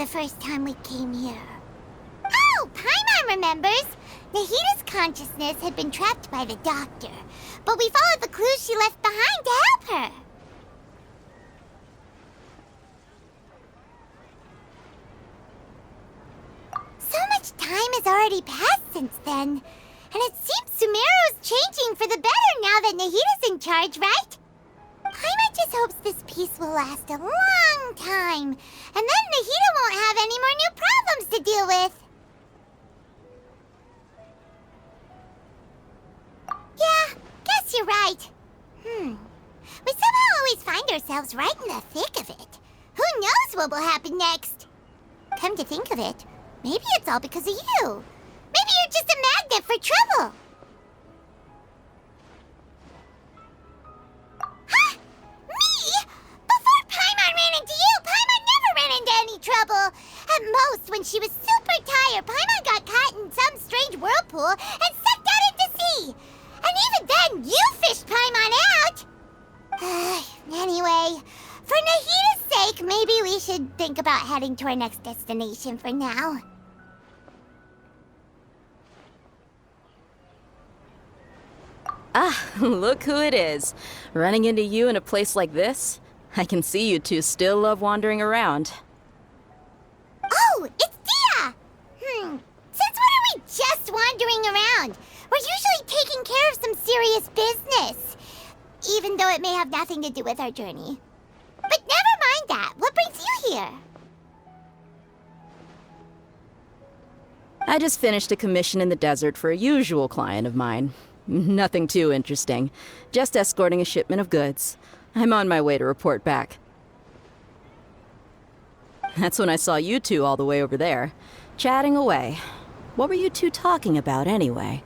the first time we came here. Oh, Paimon remembers! Nahita's consciousness had been trapped by the doctor, but we followed the clues she left behind to help her. So much time has already passed since then, and it seems Sumeru's changing for the better now that Nahita's in charge, right? Paimon just hopes this peace will last a long time, and then Nahita won't have any more new problems to deal with. Yeah, guess you're right. We somehow always find ourselves right in the thick of it. Who knows what will happen next? Come to think of it, maybe it's all because of you. Maybe you're just a magnet for trouble. Huh? Me? Before Paimon ran into you, Paimon never ran into any trouble. At most, when she was super tired, Paimon got caught in some strange whirlpool and sucked out into sea. And even then, you fished Paimon out! Anyway, for Nahita's sake, maybe we should think about heading to our next destination for now. Ah, look who it is. Running into you in a place like this? I can see you two still love wandering around. Oh, it's Dia! Since when are we just wandering around? We're usually taking care of some serious business, even though it may have nothing to do with our journey. But never mind that. What brings you here? I just finished a commission in the desert for a usual client of mine. Nothing too interesting. Just escorting a shipment of goods. I'm on my way to report back. That's when I saw you two all the way over there, chatting away. What were you two talking about anyway?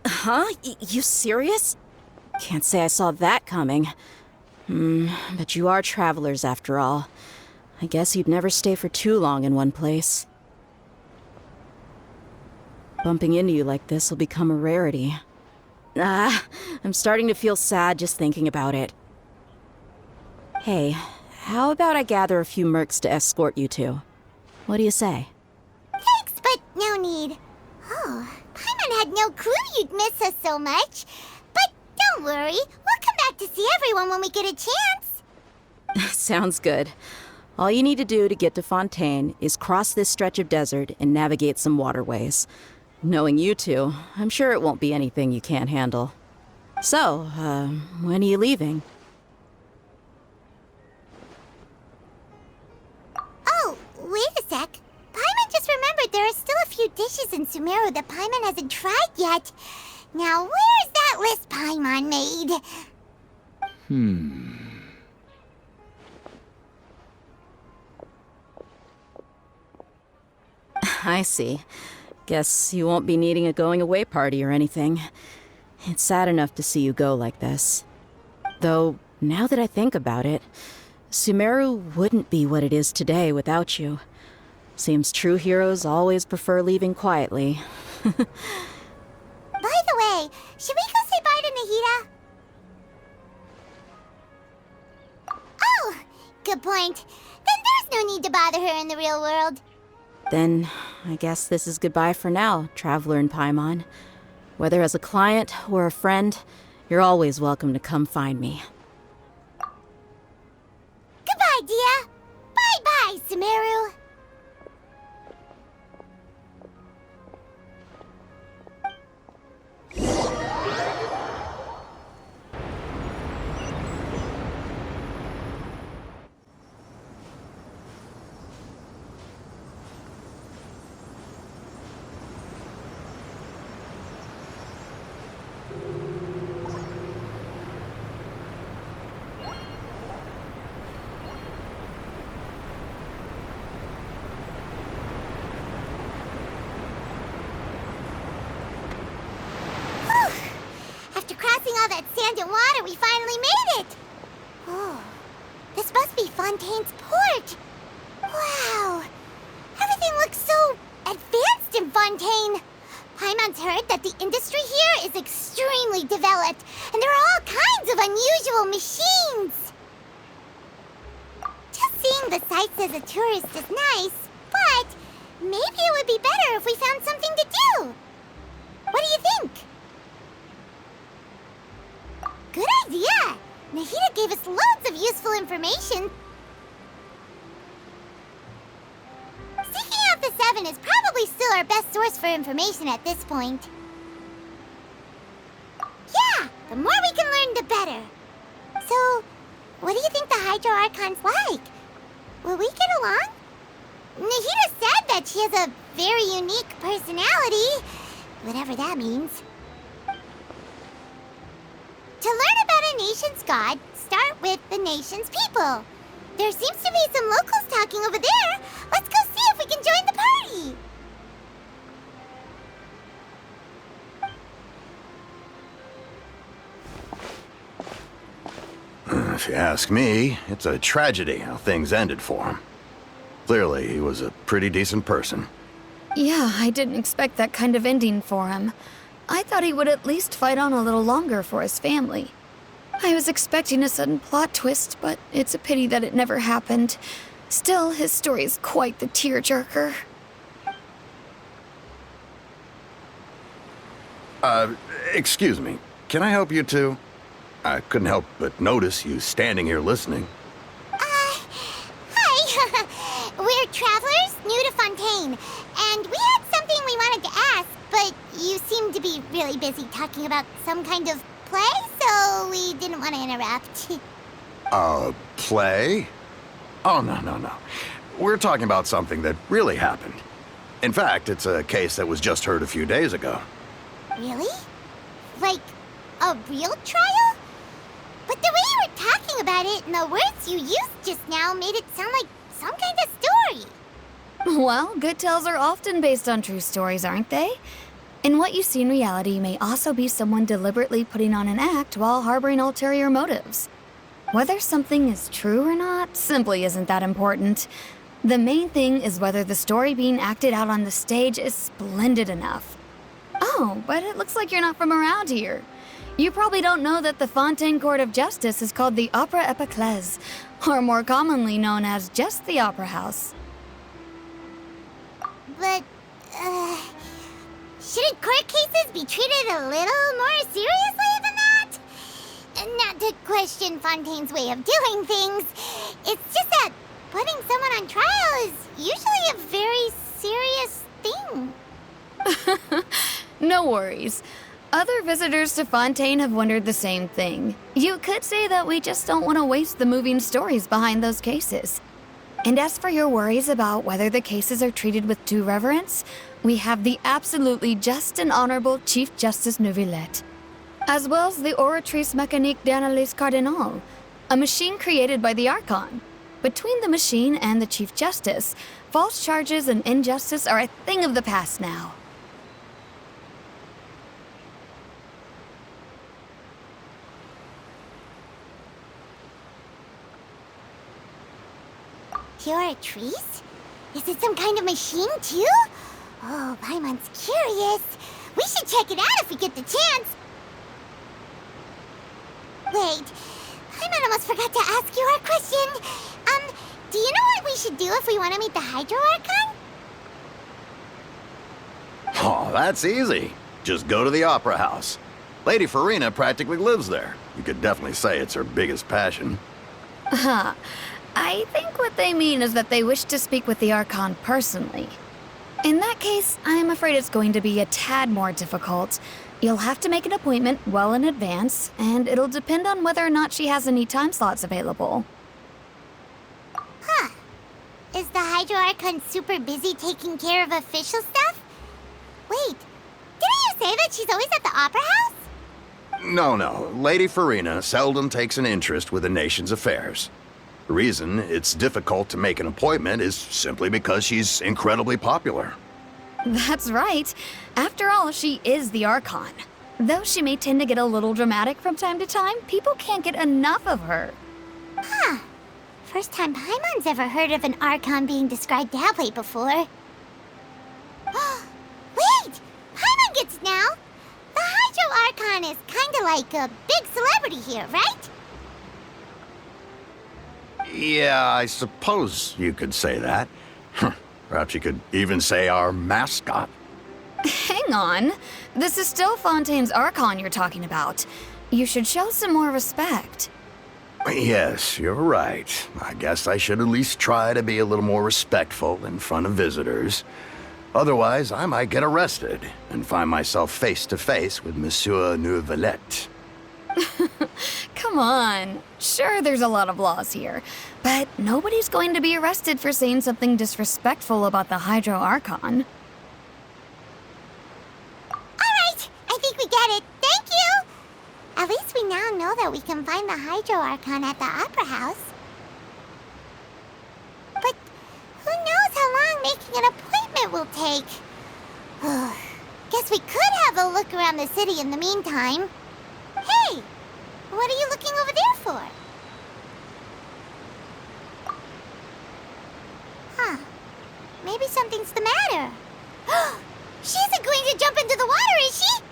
Huh? You serious? Can't say I saw that coming. But you are travelers after all. I guess you'd never stay for too long in one place. Bumping into you like this will become a rarity. I'm starting to feel sad just thinking about it. Hey, how about I gather a few mercs to escort you two? What do you say? Thanks, but no need. Oh, Paimon had no clue you'd miss us so much. But don't worry, we'll come back to see everyone when we get a chance. Sounds good. All you need to do to get to Fontaine is cross this stretch of desert and navigate some waterways. Knowing you two, I'm sure it won't be anything you can't handle. So, when are you leaving? Oh, wait a sec. Paimon just remembered there are still a few dishes in Sumeru that Paimon hasn't tried yet. Now, where's that list Paimon made? I see. Guess you won't be needing a going-away party or anything. It's sad enough to see you go like this. Though, now that I think about it, Sumeru wouldn't be what it is today without you. Seems true heroes always prefer leaving quietly. By the way, should we go say bye to Nahita? Oh, good point. Then there's no need to bother her in the real world. Then, I guess this is goodbye for now, Traveler in Paimon. Whether as a client or a friend, you're always welcome to come find me. Goodbye, Dia. Bye-bye, Sumeru. All that sand and water, we finally made it! Oh, this must be Fontaine's port! Wow! Everything looks so advanced in Fontaine! Paimon's heard that the industry here is extremely developed, and there are all kinds of unusual machines. Just seeing the sights as a tourist is nice, but maybe it would be better if we found something to do. What do you think? Good idea! Nahida gave us loads of useful information. Seeking out the Seven is probably still our best source for information at this point. Yeah, the more we can learn, the better. So, what do you think the Hydro Archon's like? Will we get along? Nahida said that she has a very unique personality, whatever that means. To learn about a nation's god, start with the nation's people. There seems to be some locals talking over there. Let's go see if we can join the party. If you ask me, it's a tragedy how things ended for him. Clearly, he was a pretty decent person. Yeah, I didn't expect that kind of ending for him. I thought he would at least fight on a little longer for his family. I was expecting a sudden plot twist, but it's a pity that it never happened. Still, his story is quite the tearjerker. Excuse me. Can I help you two? I couldn't help but notice you standing here listening. Hi. We're travelers new to Fontaine, and we had something we wanted to ask, but you seem to be really busy talking about some kind of play, so we didn't want to interrupt. Play? Oh, no. We're talking about something that really happened. In fact, it's a case that was just heard a few days ago. Really? Like, a real trial? But the way you were talking about it and the words you used just now made it sound like some kind of story. Well, good tales are often based on true stories, aren't they? And what you see in reality may also be someone deliberately putting on an act while harboring ulterior motives. Whether something is true or not simply isn't that important. The main thing is whether the story being acted out on the stage is splendid enough. Oh, but it looks like you're not from around here. You probably don't know that the Fontaine Court of Justice is called the Opera Epiclese, or more commonly known as just the Opera House. But, shouldn't court cases be treated a little more seriously than that? Not to question Fontaine's way of doing things. It's just that putting someone on trial is usually a very serious thing. No worries. Other visitors to Fontaine have wondered the same thing. You could say that we just don't want to waste the moving stories behind those cases. And as for your worries about whether the cases are treated with due reverence, we have the absolutely just and honorable Chief Justice Neuvillette, as well as the Oratrice Mécanique d'Analyse Cardinal, a machine created by the Archon. Between the machine and the Chief Justice, false charges and injustice are a thing of the past now. Oratrice? Is it some kind of machine, too? Oh, Paimon's curious. We should check it out if we get the chance. Wait, Paimon almost forgot to ask you our question. Do you know what we should do if we want to meet the Hydro Archon? Oh, that's easy. Just go to the Opera House. Lady Farina practically lives there. You could definitely say it's her biggest passion. Huh. I think what they mean is that they wish to speak with the Archon personally. In that case, I'm afraid it's going to be a tad more difficult. You'll have to make an appointment well in advance, and it'll depend on whether or not she has any time slots available. Huh. Is the Hydro Archon super busy taking care of official stuff? Wait, didn't you say that she's always at the Opera House? No. Lady Farina seldom takes an interest with the nation's affairs. The reason it's difficult to make an appointment is simply because she's incredibly popular. That's right. After all, she is the Archon. Though she may tend to get a little dramatic from time to time, people can't get enough of her. Huh. First time Paimon's ever heard of an Archon being described that way before. Wait! Paimon Archon is kinda like a big celebrity here, right? Yeah, I suppose you could say that. Perhaps you could even say our mascot. Hang on. This is still Fontaine's Archon you're talking about. You should show some more respect. Yes, you're right. I guess I should at least try to be a little more respectful in front of visitors. Otherwise, I might get arrested and find myself face to face with Monsieur Neuvillette. Come on. Sure, there's a lot of laws here, but nobody's going to be arrested for saying something disrespectful about the Hydro Archon. Alright, I think we get it. Thank you! At least we now know that we can find the Hydro Archon at the Opera House. But who knows how long making an appointment will take? Guess we could have a look around the city in the meantime. Hey! What are you looking over there for? Huh. Maybe something's the matter. She isn't going to jump into the water, is she?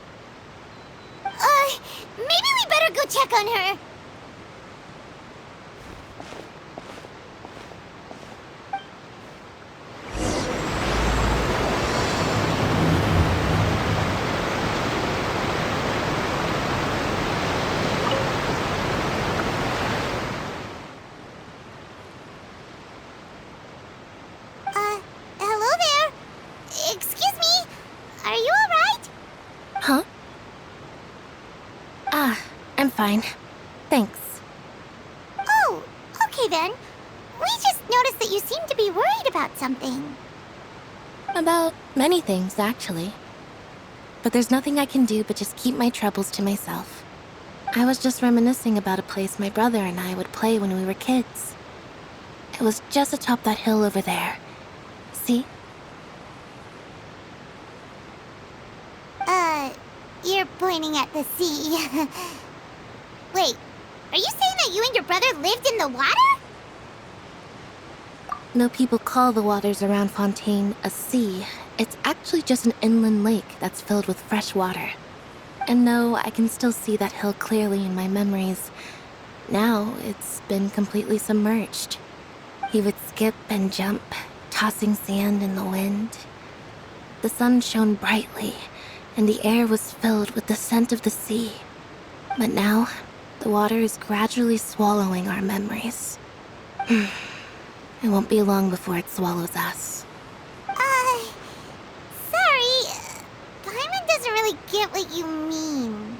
Maybe we better go check on her. Hello there. Excuse me. Are you alright? Huh? I'm fine. Thanks. Oh, okay then. We just noticed that you seem to be worried about something. About many things, actually. But there's nothing I can do but just keep my troubles to myself. I was just reminiscing about a place my brother and I would play when we were kids. It was just atop that hill over there. See? You're pointing at the sea. Wait, are you saying that you and your brother lived in the water? No people call the waters around Fontaine a sea. It's actually just an inland lake that's filled with fresh water. And no, I can still see that hill clearly in my memories. Now, it's been completely submerged. He would skip and jump, tossing sand in the wind. The sun shone brightly, and the air was filled with the scent of the sea. But now, the water is gradually swallowing our memories. It won't be long before it swallows us. Sorry. Paimon doesn't really get what you mean.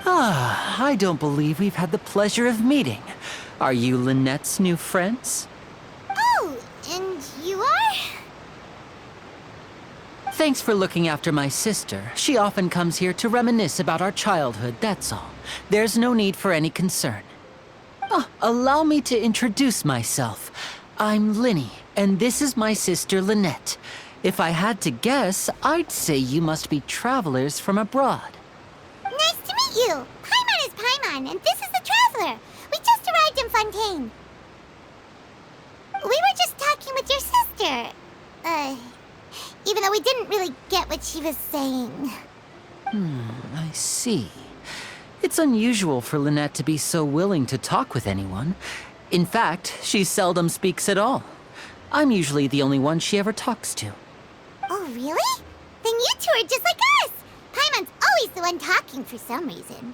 I don't believe we've had the pleasure of meeting. Are you Lynette's new friends? Oh, and you are? Thanks for looking after my sister. She often comes here to reminisce about our childhood, that's all. There's no need for any concern. Allow me to introduce myself. I'm Linny, and this is my sister Lynette. If I had to guess, I'd say you must be travelers from abroad. Nice to meet you. Paimon is Paimon, and this is the Traveler. We just arrived in Fontaine. We were just talking with your sister. Even though we didn't really get what she was saying. I see. It's unusual for Lynette to be so willing to talk with anyone. In fact, she seldom speaks at all. I'm usually the only one she ever talks to. Oh, really? Then you two are just like us. Paimon's always the one talking for some reason.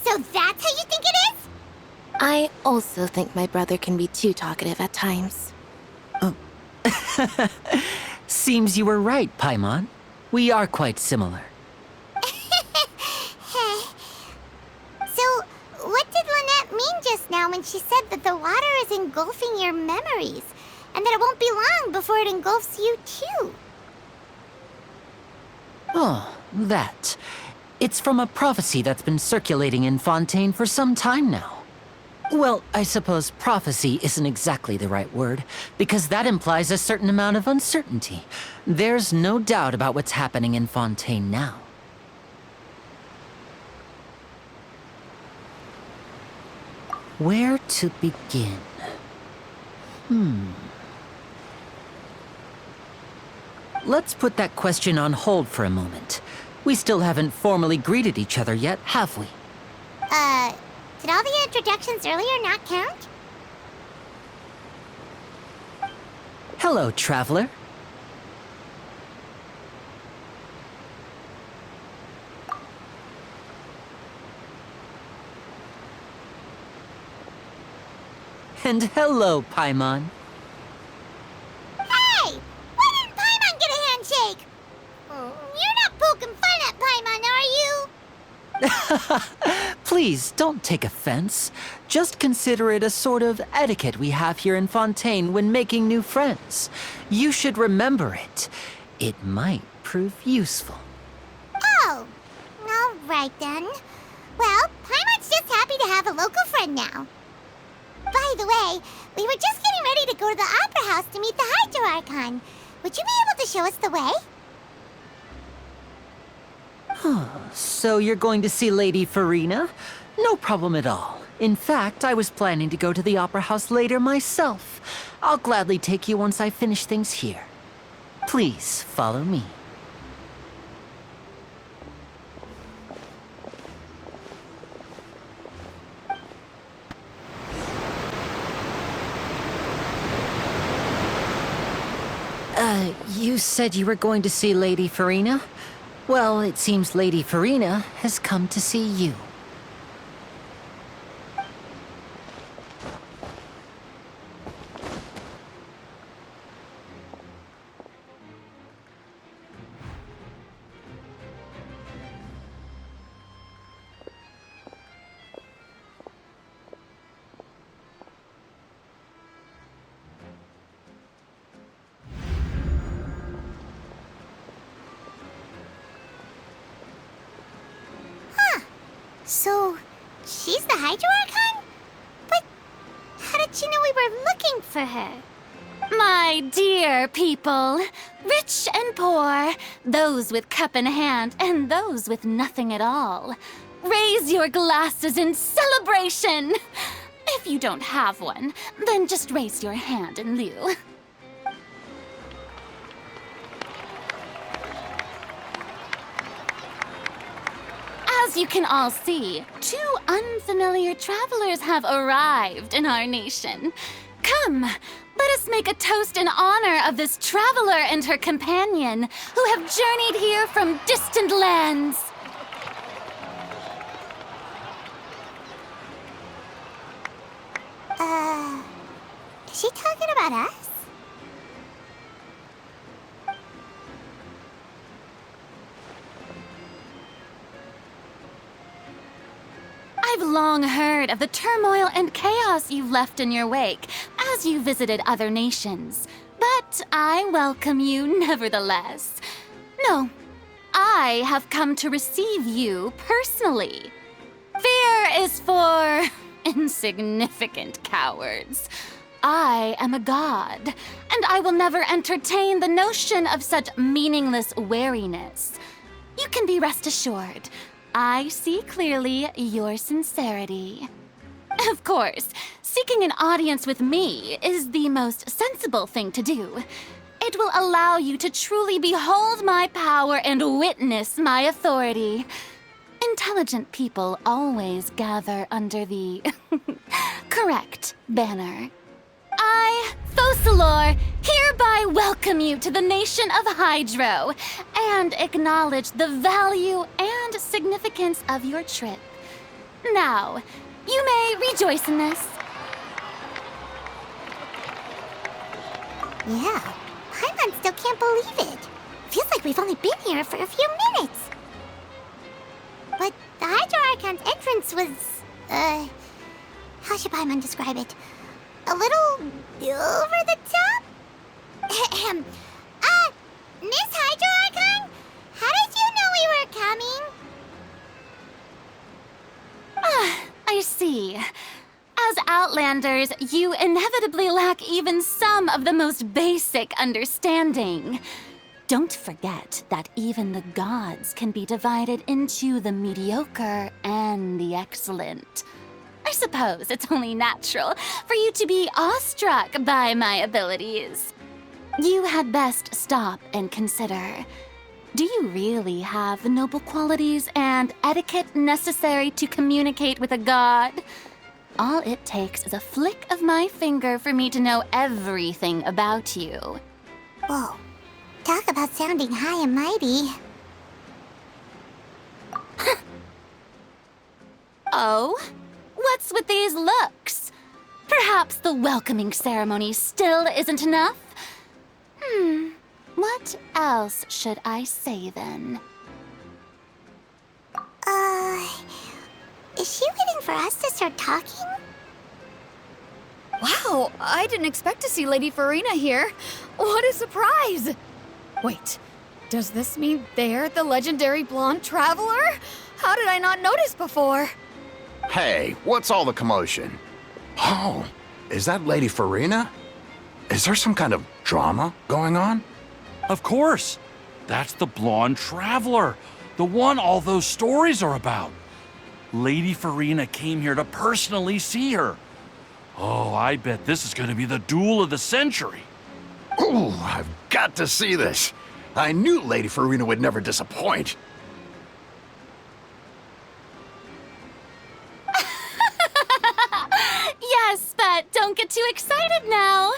So that's how you think it is? I also think my brother can be too talkative at times. Seems you were right, Paimon. We are quite similar. So, what did Lynette mean just now when she said that the water is engulfing your memories, and that it won't be long before it engulfs you too? Oh, that. It's from a prophecy that's been circulating in Fontaine for some time now. Well, I suppose prophecy isn't exactly the right word, because that implies a certain amount of uncertainty. There's no doubt about what's happening in Fontaine now. Where to begin? let's put that question on hold for a moment. We still haven't formally greeted each other yet, have we? Did all the introductions earlier not count? Hello, traveler. And hello, Paimon. Hey! Why didn't Paimon get a handshake? You're not poking fun at Paimon, are you? Please, don't take offense. Just consider it a sort of etiquette we have here in Fontaine when making new friends. You should remember it. It might prove useful. Oh, all right then. Well, Paimon's just happy to have a local friend now. By the way, we were just getting ready to go to the Opera House to meet the Hydro Archon. Would you be able to show us the way? So you're going to see Lady Farina? No problem at all. In fact, I was planning to go to the Opera House later myself. I'll gladly take you once I finish things here. Please follow me. You said you were going to see Lady Farina? Well, it seems Lady Farina has come to see you. So, she's the Hydro Archon? But how did she know we were looking for her? My dear people, rich and poor, those with cup in hand and those with nothing at all, raise your glasses in celebration! If you don't have one, then just raise your hand in lieu. As you can all see, two unfamiliar travelers have arrived in our nation. Come, let us make a toast in honor of this traveler and her companion who have journeyed here from distant lands. Is she talking about us? I've long heard of the turmoil and chaos you've left in your wake as you visited other nations, but I welcome you nevertheless. No, I have come to receive you personally. Fear is for insignificant cowards. I am a god, and I will never entertain the notion of such meaningless wariness. You can be rest assured. I see clearly your sincerity. Of course, seeking an audience with me is the most sensible thing to do. It will allow you to truly behold my power and witness my authority. Intelligent people always gather under the correct banner. I, Focalor, hereby welcome you to the nation of Hydro and acknowledge the value and significance of your trip. Now, you may rejoice in this. Yeah, Paimon still can't believe it. Feels like we've only been here for a few minutes. But the Hydro Archon's entrance was, how should Paimon describe it? A little over the top? Miss Hydro Archon? How did you know we were coming? I see. As Outlanders, you inevitably lack even some of the most basic understanding. Don't forget that even the gods can be divided into the mediocre and the excellent. I suppose it's only natural for you to be awestruck by my abilities. You had best stop and consider. Do you really have the noble qualities and etiquette necessary to communicate with a god? All it takes is a flick of my finger for me to know everything about you. Whoa. Talk about sounding high and mighty. Oh? What's with these looks? Perhaps the welcoming ceremony still isn't enough? What else should I say then? Is she waiting for us to start talking? Wow, I didn't expect to see Lady Farina here. What a surprise! Wait, does this mean they're the legendary blonde traveler? How did I not notice before? Hey, what's all the commotion? Oh, is that Lady Farina? Is there some kind of drama going on? Of course. That's the blonde traveler. The one all those stories are about. Lady Farina came here to personally see her. Oh, I bet this is going to be the duel of the century. Ooh, I've got to see this. I knew Lady Farina would never disappoint. Yes, but don't get too excited now.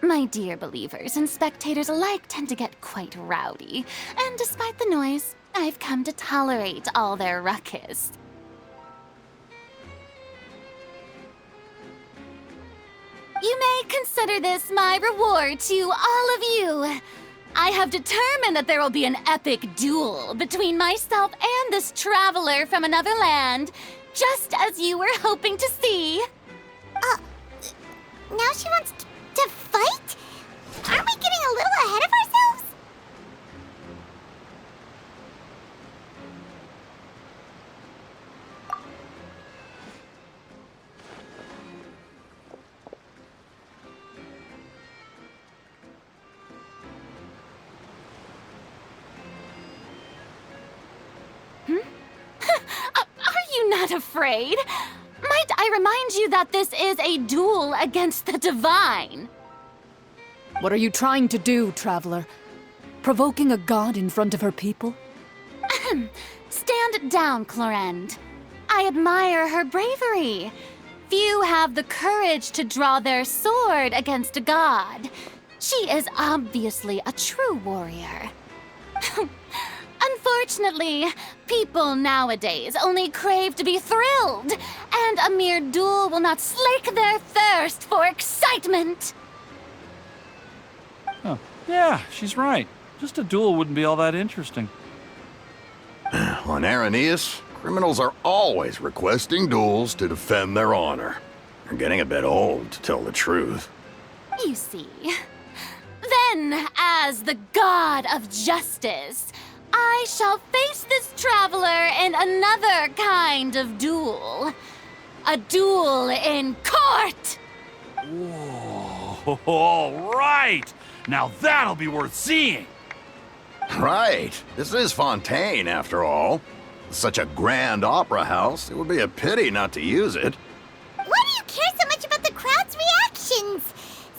My dear believers and spectators alike tend to get quite rowdy, and despite the noise, I've come to tolerate all their ruckus. You may consider this my reward to all of you. I have determined that there will be an epic duel between myself and this traveler from another land, just as you were hoping to see. Now she wants to fight? Aren't we getting a little ahead of ourselves? Are you not afraid? Might I remind you that this is a duel against the divine? What are you trying to do, traveler? Provoking a god in front of her people? Stand down, Clorend. I admire her bravery. Few have the courage to draw their sword against a god. She is obviously a true warrior. Unfortunately, people nowadays only crave to be thrilled, and a mere duel will not slake their thirst for excitement. Oh, yeah, she's right. Just a duel wouldn't be all that interesting. On Araneus, criminals are always requesting duels to defend their honor. They're getting a bit old, to tell the truth. You see. Then, as the god of justice, I shall face this traveler in another kind of duel. A duel in court! Whoa, all right! Now that'll be worth seeing! Right. This is Fontaine, after all. Such a grand opera house, it would be a pity not to use it. Why do you care so much about the crowd's reactions?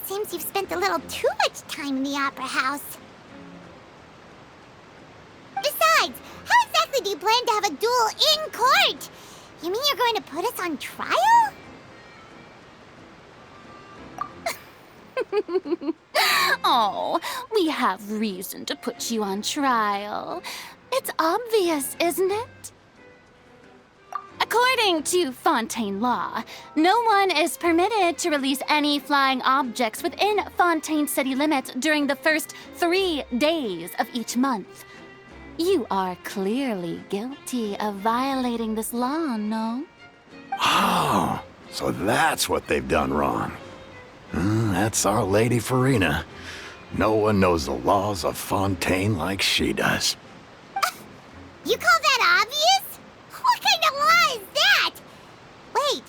Seems you've spent a little too much time in the opera house. Besides, how exactly do you plan to have a duel in court? You mean you're going to put us on trial? Oh, we have reason to put you on trial. It's obvious, isn't it? According to Fontaine law, no one is permitted to release any flying objects within Fontaine city limits during the first 3 days of each month. You are clearly guilty of violating this law, no? Oh, so that's what they've done wrong. That's our Lady Farina. No one knows the laws of Fontaine like she does. You call that obvious? What kind of law is that? Wait,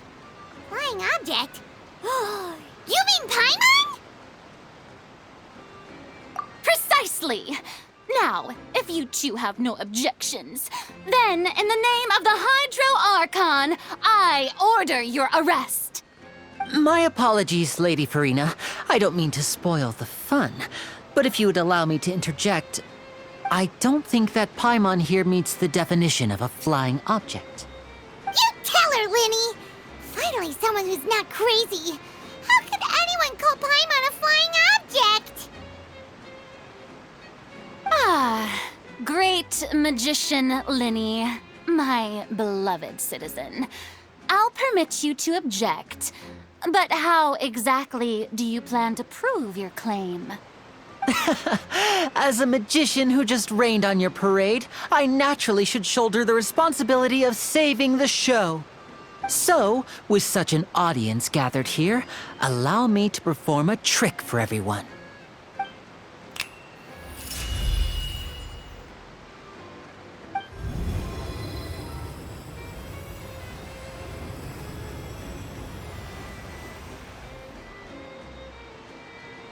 flying object? You mean Paimon? Precisely! Now, if you two have no objections, then in the name of the Hydro Archon, I order your arrest. My apologies, Lady Farina. I don't mean to spoil the fun. But if you would allow me to interject, I don't think that Paimon here meets the definition of a flying object. You tell her, Linny! Finally someone who's not crazy. How could anyone call Paimon a flying object? Ah, great magician Linny, my beloved citizen. I'll permit you to object, but how exactly do you plan to prove your claim? As a magician who just rained on your parade, I naturally should shoulder the responsibility of saving the show. So, with such an audience gathered here, allow me to perform a trick for everyone.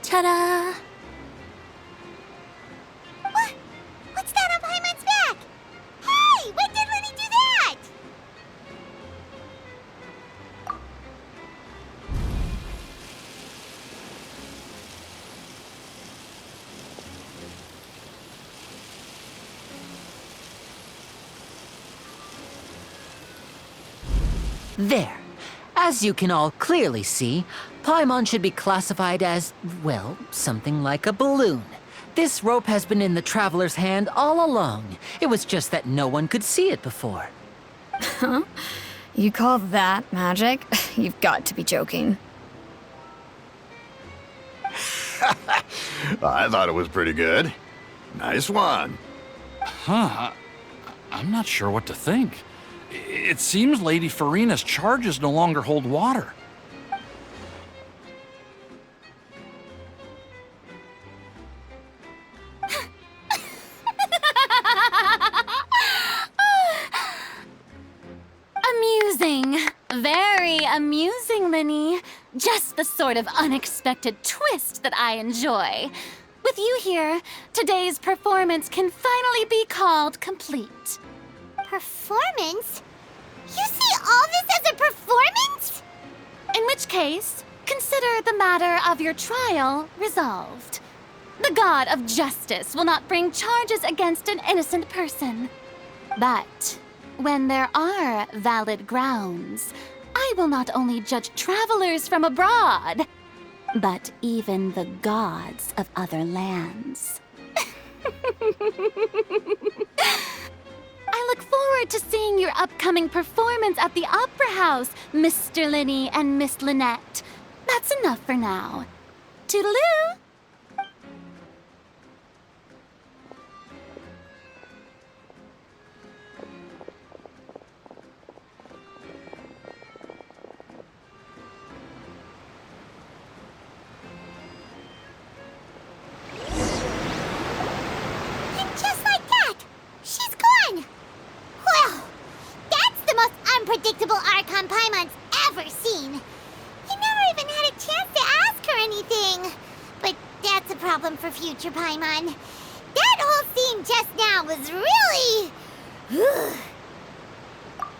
Ta-da! What's that on Paimon's back? Hey, when did Linny do that? There. As you can all clearly see, Paimon should be classified as, well, something like a balloon. This rope has been in the Traveler's hand all along. It was just that no one could see it before. Huh? You call that magic? You've got to be joking. I thought it was pretty good. Nice one. Huh. I'm not sure what to think. It seems Lady Farina's charges no longer hold water. Amusing. Very amusing, Linny. Just the sort of unexpected twist that I enjoy. With you here, today's performance can finally be called complete. Performance? You see all this as a performance? In which case, consider the matter of your trial resolved. The god of justice will not bring charges against an innocent person. But when there are valid grounds, I will not only judge travelers from abroad, but even the gods of other lands. I look forward to seeing your upcoming performance at the Opera House, Mr. Linny and Miss Lynette. That's enough for now. Toodaloo! And just like that, she's gone. Well, that's the most unpredictable Archon Paimon's ever seen. He never even had a chance to ask her anything. But that's a problem for future Paimon. That whole scene just now was really...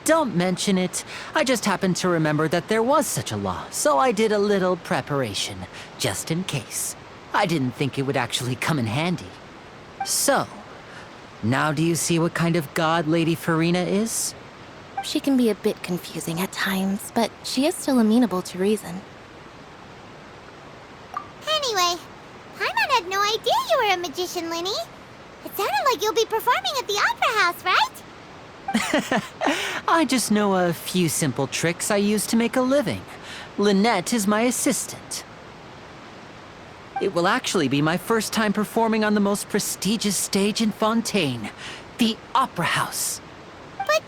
Don't mention it. I just happened to remember that there was such a law, so I did a little preparation, just in case. I didn't think it would actually come in handy. So, now do you see what kind of god Lady Farina is? She can be a bit confusing at times, but she is still amenable to reason. Anyway, Paimon had no idea you were a magician, Linny. It sounded like you'll be performing at the Opera House, right? I just know a few simple tricks I use to make a living. Lynette is my assistant. It will actually be my first time performing on the most prestigious stage in Fontaine, the Opera House. But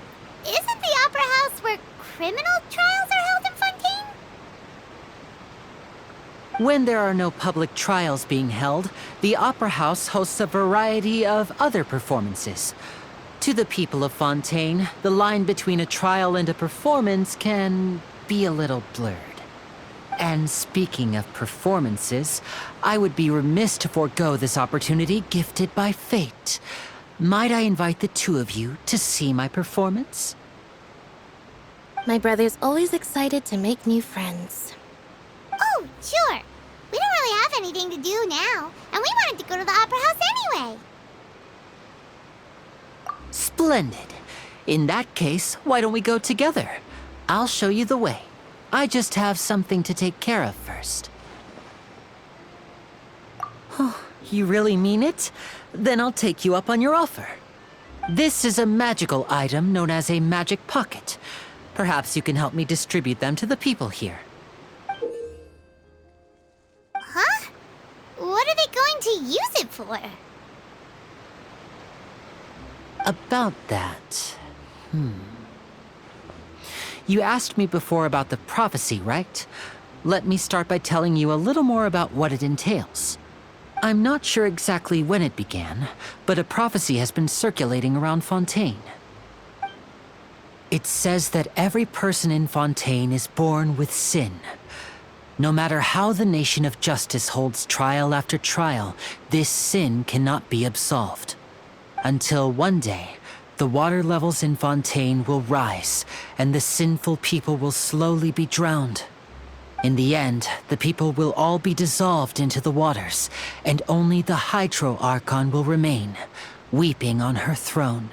isn't the Opera House where criminal trials are held in Fontaine? When there are no public trials being held, the Opera House hosts a variety of other performances. To the people of Fontaine, the line between a trial and a performance can be a little blurred. And speaking of performances, I would be remiss to forego this opportunity gifted by fate. Might I invite the two of you to see my performance? My brother's always excited to make new friends. Oh, sure. We don't really have have anything to do now, and we wanted to go to the Opera House anyway. Splendid. In that case, why don't we go together? I'll show you the way. I just have something to take care of first. Oh, you really mean it? Then I'll take you up on your offer. This is a magical item known as a magic pocket. Perhaps you can help me distribute them to the people here. Huh? What are they going to use it for? About that... You asked me before about the prophecy, right? Let me start by telling you a little more about what it entails. I'm not sure exactly when it began, but a prophecy has been circulating around Fontaine. It says that every person in Fontaine is born with sin. No matter how the nation of justice holds trial after trial, this sin cannot be absolved. Until one day, the water levels in Fontaine will rise, and the sinful people will slowly be drowned. In the end, the people will all be dissolved into the waters, and only the Archon will remain, weeping on her throne.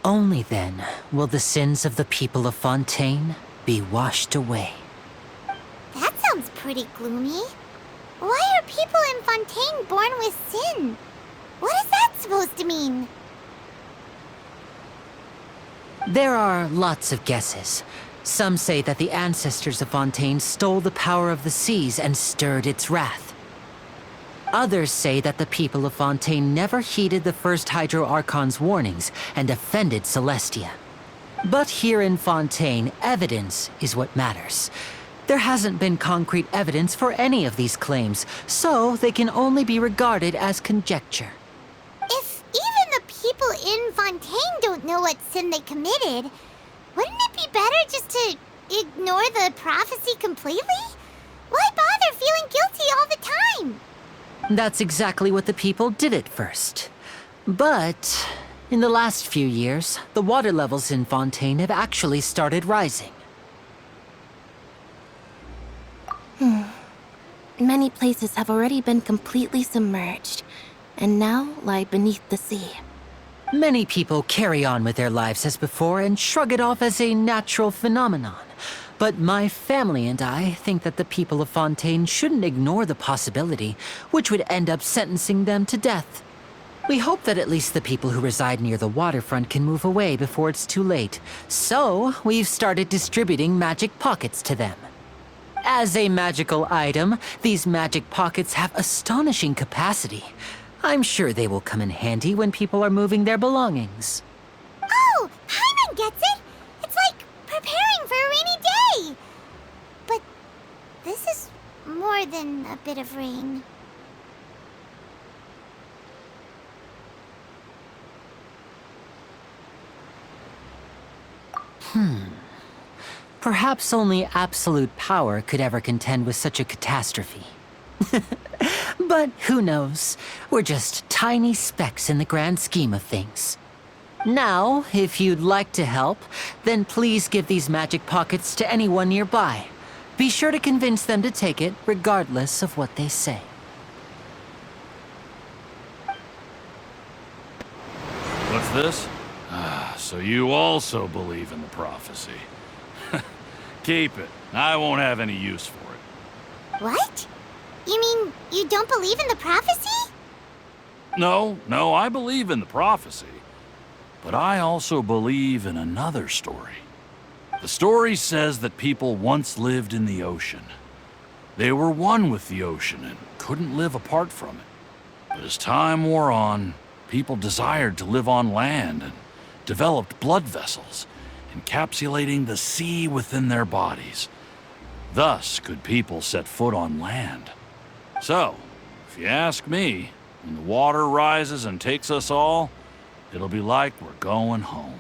Only then will the sins of the people of Fontaine be washed away. That sounds pretty gloomy. Why are people in Fontaine born with sin? What is that supposed to mean? There are lots of guesses. Some say that the ancestors of Fontaine stole the power of the seas and stirred its wrath. Others say that the people of Fontaine never heeded the first Archon's warnings and offended Celestia. But here in Fontaine, evidence is what matters. There hasn't been concrete evidence for any of these claims, so they can only be regarded as conjecture. If even the people in Fontaine don't know what sin they committed, wouldn't it be better just to ignore the prophecy completely? Why bother feeling guilty all the time? That's exactly what the people did at first. But in the last few years, the water levels in Fontaine have actually started rising. Many places have already been completely submerged, and now lie beneath the sea. Many people carry on with their lives as before and shrug it off as a natural phenomenon. But my family and I think that the people of Fontaine shouldn't ignore the possibility, which would end up sentencing them to death. We hope that at least the people who reside near the waterfront can move away before it's too late. So, we've started distributing magic pockets to them. As a magical item, these magic pockets have astonishing capacity. I'm sure they will come in handy when people are moving their belongings. Oh, Paimon gets it! It's like preparing for a rainy day! But this is more than a bit of rain. Perhaps only absolute power could ever contend with such a catastrophe. But who knows? We're just tiny specks in the grand scheme of things. Now, if you'd like to help, then please give these magic pockets to anyone nearby. Be sure to convince them to take it, regardless of what they say. What's this? So you also believe in the prophecy. Keep it. I won't have any use for it. What? You mean you don't believe in the prophecy? No, I believe in the prophecy. But I also believe in another story. The story says that people once lived in the ocean. They were one with the ocean and couldn't live apart from it. But as time wore on, people desired to live on land and developed blood vessels, encapsulating the sea within their bodies. Thus could people set foot on land. So, if you ask me, when the water rises and takes us all, it'll be like we're going home.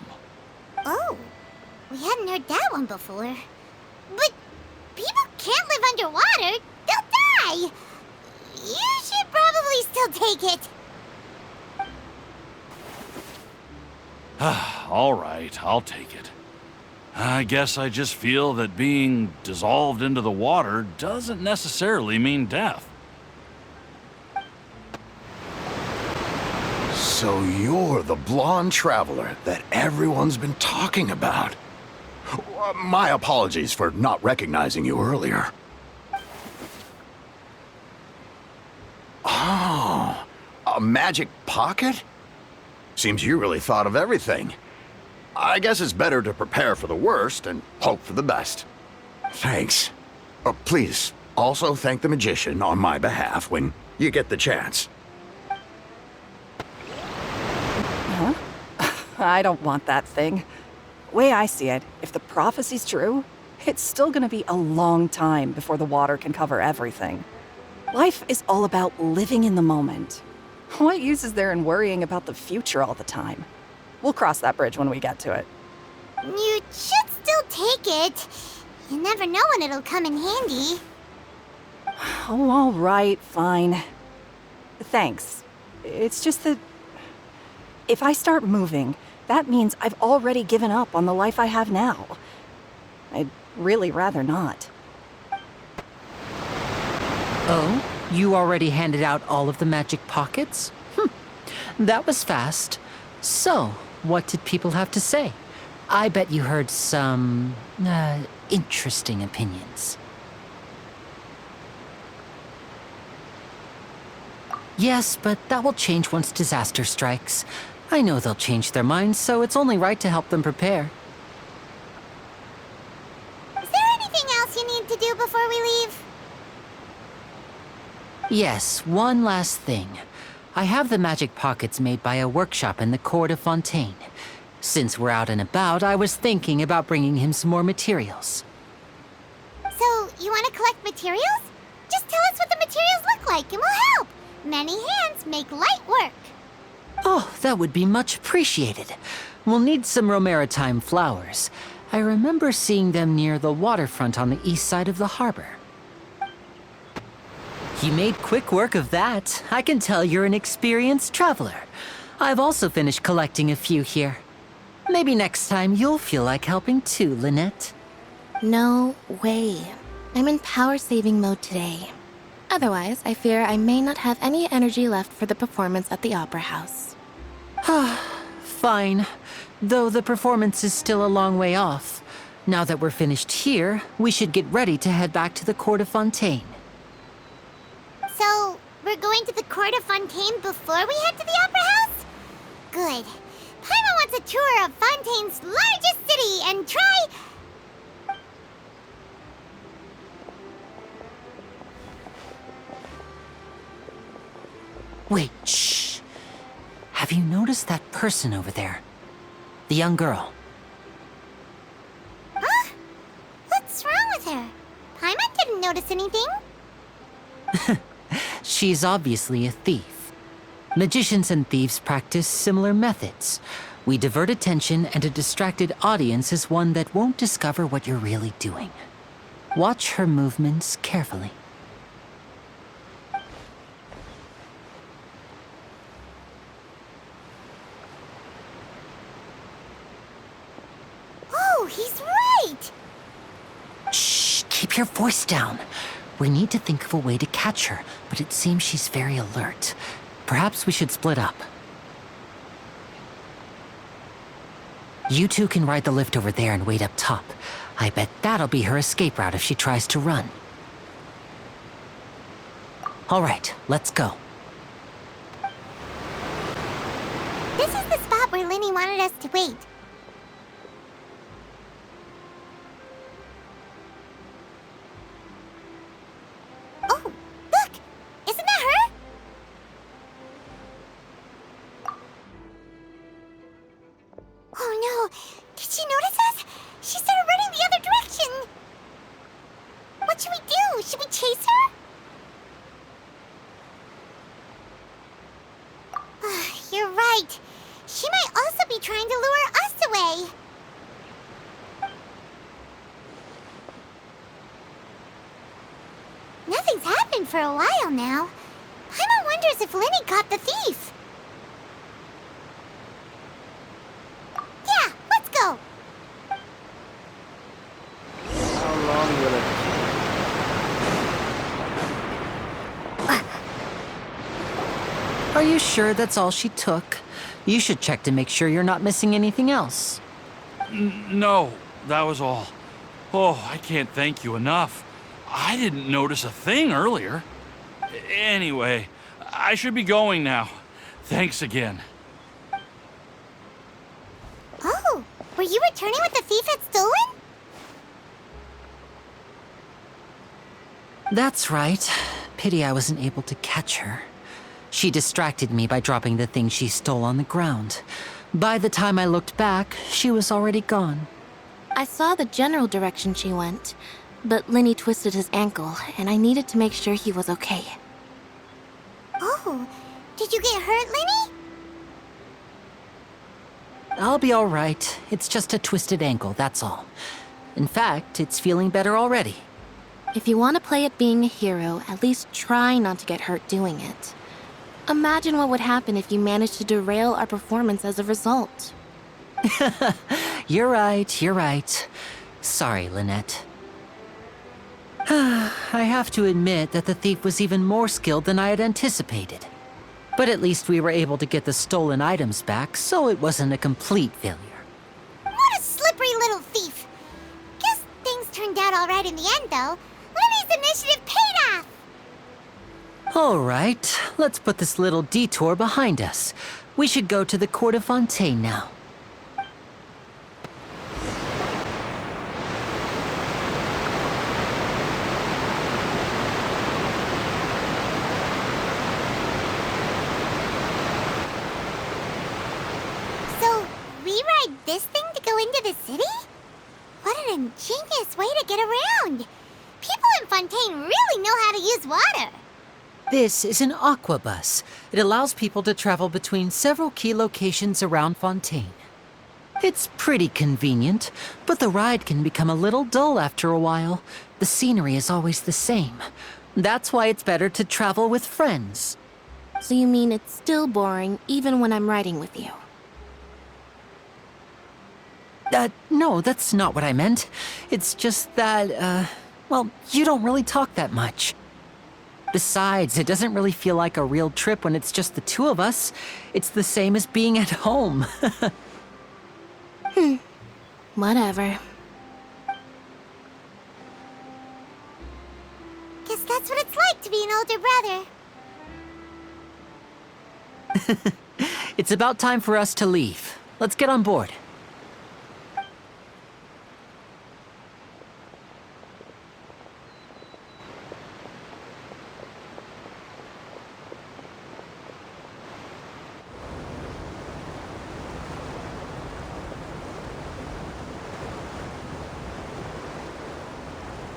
Oh, we hadn't heard that one before. But people can't live underwater. They'll die. You should probably still take it. All right, I'll take it. I guess I just feel that being dissolved into the water doesn't necessarily mean death. So you're the blonde traveler that everyone's been talking about. My apologies for not recognizing you earlier. Oh, a magic pocket? Seems you really thought of everything. I guess it's better to prepare for the worst and hope for the best. Thanks. Please, also thank the magician on my behalf when you get the chance. Huh? I don't want that thing. Way I see it, if the prophecy's true, it's still gonna be a long time before the water can cover everything. Life is all about living in the moment. What use is there in worrying about the future all the time? We'll cross that bridge when we get to it. You should still take it. You never know when it'll come in handy. Oh, all right, fine. Thanks. It's just that if I start moving, that means I've already given up on the life I have now. I'd really rather not. Oh? You already handed out all of the magic pockets? That was fast. So, what did people have to say? I bet you heard some, interesting opinions. Yes, but that will change once disaster strikes. I know they'll change their minds, so it's only right to help them prepare. Is there anything else you need to do before we leave? Yes, one last thing. I have the magic pockets made by a workshop in the court of Fontaine. Since we're out and about, I was thinking about bringing him some more materials. So, you want to collect materials? Just tell us what the materials look like and we'll help. Many hands make light work. Oh, that would be much appreciated. We'll need some Romaritime flowers. I remember seeing them near the waterfront on the east side of the harbor. You made quick work of that. I can tell you're an experienced traveler. I've also finished collecting a few here. Maybe next time you'll feel like helping too, Lynette. No way. I'm in power-saving mode today. Otherwise, I fear I may not have any energy left for the performance at the Opera House. Fine. Though the performance is still a long way off. Now that we're finished here, we should get ready to head back to the Court of Fontaine. So, we're going to the Court of Fontaine before we head to the Opera House? Good. Paimon wants a tour of Fontaine's largest city and try... Wait, shh. Have you noticed that person over there? The young girl. Huh? What's wrong with her? Paimon didn't notice anything. She's obviously a thief. Magicians and thieves practice similar methods. We divert attention, and a distracted audience is one that won't discover what you're really doing. Watch her movements carefully. Oh, he's right! Shh, keep your voice down. We need to think of a way to catch her, but it seems she's very alert. Perhaps we should split up. You two can ride the lift over there and wait up top. I bet that'll be her escape route if she tries to run. All right, let's go. This is the spot where Linny wanted us to wait. Oh, look! Isn't that her? Oh no! Did she notice us? She started running the other direction! What should we do? Should we chase her? You're right. She might also be trying to lure us away. Nothing's happened for a while now. Paimon wonders if Linny caught the thief. Yeah, let's go. How long will it take? Are you sure that's all she took? You should check to make sure you're not missing anything else. No, that was all. Oh, I can't thank you enough. I didn't notice a thing earlier. Anyway, I should be going now. Thanks again. Oh, were you returning what the thief had stolen? That's right. Pity I wasn't able to catch her. She distracted me by dropping the thing she stole on the ground. By the time I looked back, she was already gone. I saw the general direction she went, but Lenny twisted his ankle, and I needed to make sure he was okay. Oh, did you get hurt, Lenny? I'll be all right. It's just a twisted ankle, that's all. In fact, it's feeling better already. If you want to play at being a hero, at least try not to get hurt doing it. Imagine what would happen if you managed to derail our performance as a result. You're right. Sorry, Lynette. I have to admit that the thief was even more skilled than I had anticipated. But at least we were able to get the stolen items back, so it wasn't a complete failure. What a slippery little thief. Guess things turned out all right in the end, though. Lenny's initiative paid off. All right, let's put this little detour behind us. We should go to the Court of Fontaine now. So, we ride this thing to go into the city? What an ingenious way to get around. People in Fontaine really know how to use water. This is an aquabus. It allows people to travel between several key locations around Fontaine. It's pretty convenient, but the ride can become a little dull after a while. The scenery is always the same. That's why it's better to travel with friends. So you mean it's still boring even when I'm riding with you? No, that's not what I meant. It's just that, well, you don't really talk that much. Besides, it doesn't really feel like a real trip when it's just the two of us. It's the same as being at home. Whatever. Guess that's what it's like to be an older brother. It's about time for us to leave. Let's get on board.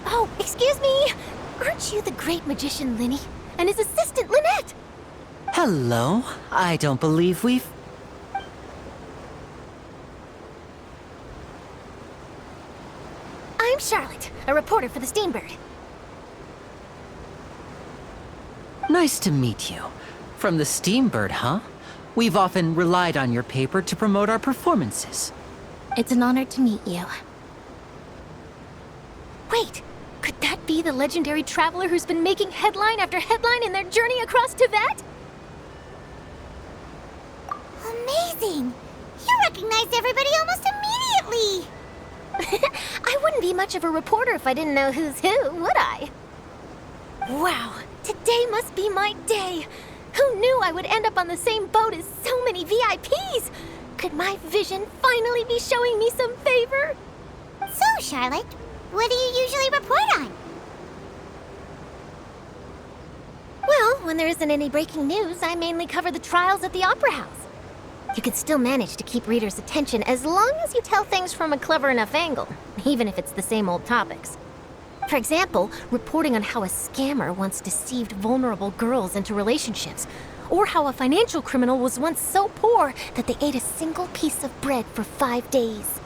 Oh, excuse me. Aren't you the great magician Lenny and his assistant Lynette? Hello. I don't believe we've... I'm Charlotte, a reporter for the Steambird. Nice to meet you. From the Steambird, huh? We've often relied on your paper to promote our performances. It's an honor to meet you. Wait, could that be the legendary traveler who's been making headline after headline in their journey across Tibet? Amazing! You recognized everybody almost immediately! I wouldn't be much of a reporter if I didn't know who's who, would I? Wow, today must be my day! Who knew I would end up on the same boat as so many VIPs? Could my vision finally be showing me some favor? So, Charlotte, what do you usually report on? Well, when there isn't any breaking news, I mainly cover the trials at the Opera House. You can still manage to keep readers' attention as long as you tell things from a clever enough angle, even if it's the same old topics. For example, reporting on how a scammer once deceived vulnerable girls into relationships, or how a financial criminal was once so poor that they ate a single piece of bread for 5 days.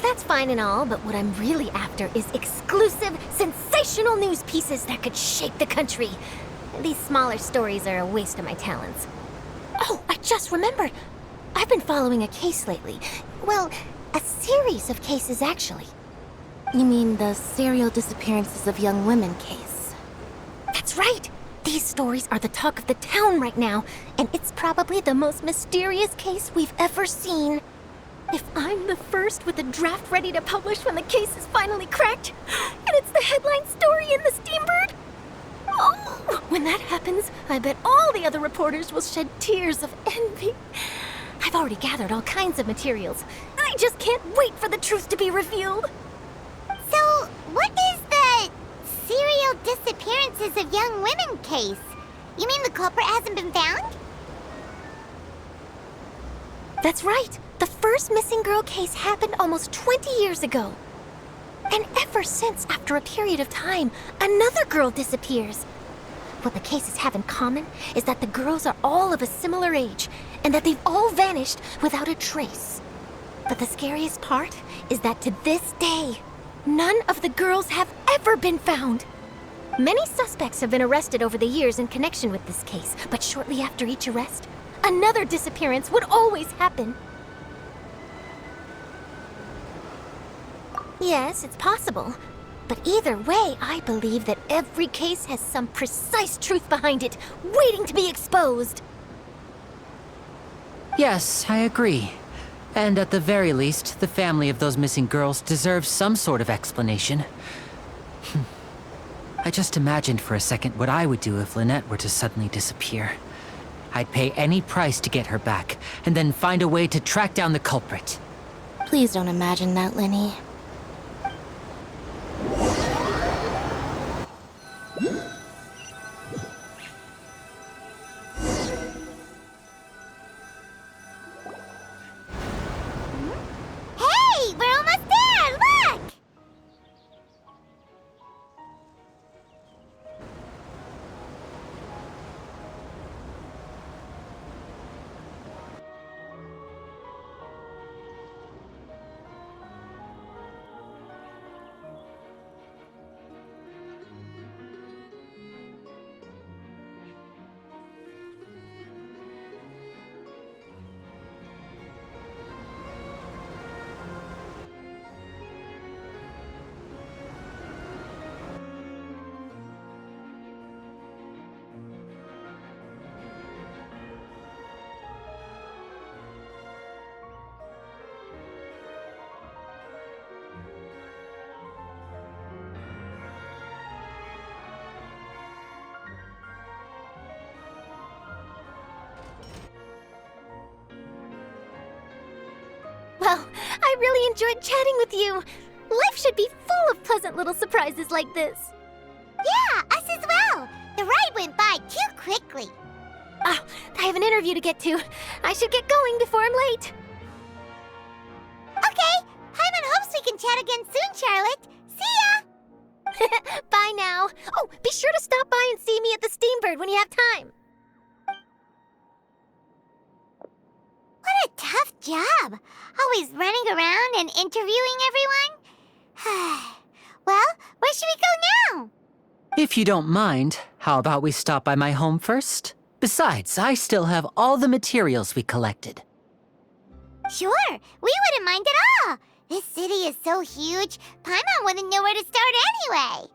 That's fine and all, but what I'm really after is exclusive, sensational news pieces that could shake the country. These smaller stories are a waste of my talents. Oh, I just remembered. I've been following a case lately. Well, a series of cases, actually. You mean the serial disappearances of young women case? That's right. These stories are the talk of the town right now, and it's probably the most mysterious case we've ever seen. If I'm the first with a draft ready to publish when the case is finally cracked, and it's the headline story in the Steambird, oh, when that happens, I bet all the other reporters will shed tears of envy. I've already gathered all kinds of materials. I just can't wait for the truth to be revealed. So, what is the serial disappearances of young women case? You mean the culprit hasn't been found? That's right. The first missing girl case happened almost 20 years ago. And ever since, after a period of time, another girl disappears. What the cases have in common is that the girls are all of a similar age, and that they've all vanished without a trace. But the scariest part is that to this day, none of the girls have ever been found. Many suspects have been arrested over the years in connection with this case, but shortly after each arrest, another disappearance would always happen. Yes, it's possible. But either way, I believe that every case has some precise truth behind it, waiting to be exposed. Yes, I agree. And at the very least, the family of those missing girls deserves some sort of explanation. I just imagined for a second what I would do if Lynette were to suddenly disappear. I'd pay any price to get her back, and then find a way to track down the culprit. Please don't imagine that, Lenny. Hey, we're almost there! Look! Well, I really enjoyed chatting with you. Life should be full of pleasant little surprises like this. Yeah, us as well. The ride went by too quickly. Ah, I have an interview to get to. I should get going before I'm late. Okay, Paimon hopes we can chat again soon, Charlotte. See ya! Bye now. Oh, be sure to stop by and see me at the Steambird when you have time. What a tough job. Always running around and interviewing everyone. Well, where should we go now? If you don't mind, how about we stop by my home first? Besides, I still have all the materials we collected. Sure, we wouldn't mind at all. This city is so huge, Paimon wouldn't know where to start anyway.